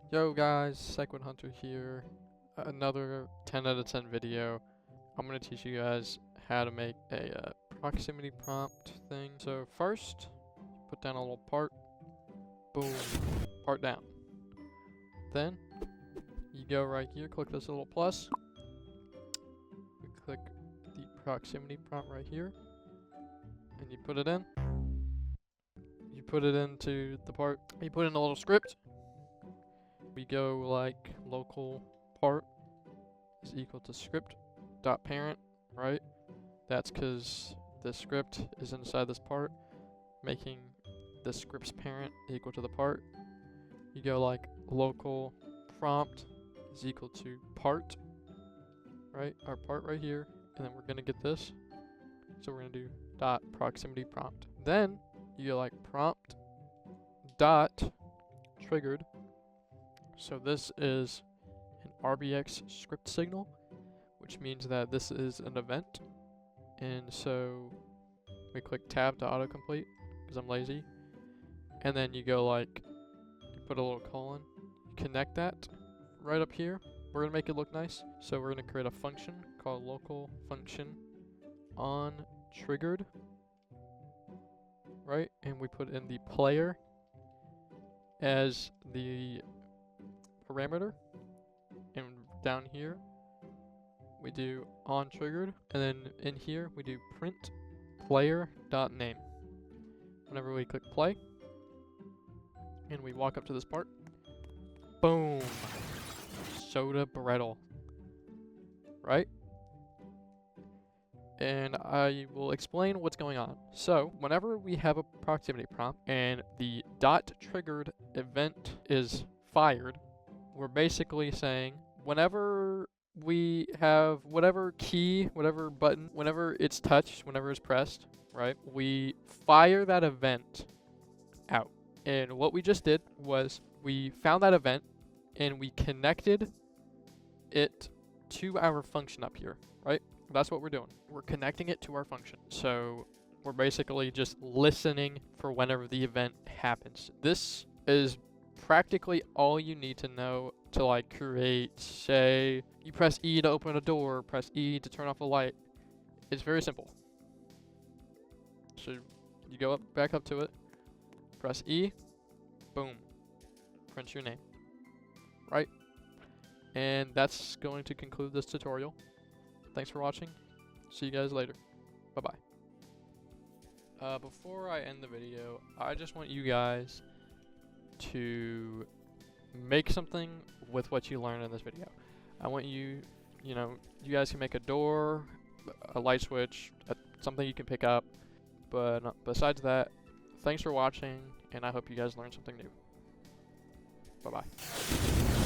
Yo guys, Sequidhunter here. Another 10 out of 10 video. I'm going to teach you guys how to make a proximity prompt thing. So first, put down a little part. Boom. Part down. Then, you go right here, click this little plus. We click the proximity prompt right here. And you put it in. You put it into the part. You put in a little script. We go like local part is equal to script dot parent, right? That's because the script is inside this part, making the script's parent equal to the part. You go like local prompt is equal to part, right? Our part right here, and then we're gonna get this. So we're gonna do dot proximity prompt. Then you go like prompt dot triggered. So this is an RBX script signal, which means that this is an event. And so we click tab to autocomplete because I'm lazy. And then you go like, you put a little colon, connect that right up here. We're gonna make it look nice. So we're gonna create a function called local function on triggered, right? And we put in the player as the parameter, and down here we do on triggered, and then in here we do print player dot name. Whenever we click play and we walk up to this part, boom, soda brettle, right? And I will explain what's going on. So whenever we have a proximity prompt and the dot triggered event is fired, we're basically saying whenever we have whatever key, whatever button, whenever it's touched, whenever it's pressed, right, we fire that event out. And what we just did was we found that event and we connected it to our function up here, right? That's what we're doing. We're connecting it to our function. So we're basically just listening for whenever the event happens. This is practically all you need to know to like create, say, you press E to open a door, press E to turn off a light. It's very simple. So you go back up to it, press E, boom, print your name, right? And that's going to conclude this tutorial. Thanks for watching. See you guys later. Bye-bye. Before I end the video, I just want you guys to make something with what you learned in this video. I want you guys can make a door, a light switch, something you can pick up. But besides that, thanks for watching, and I hope you guys learned something new. Bye-bye.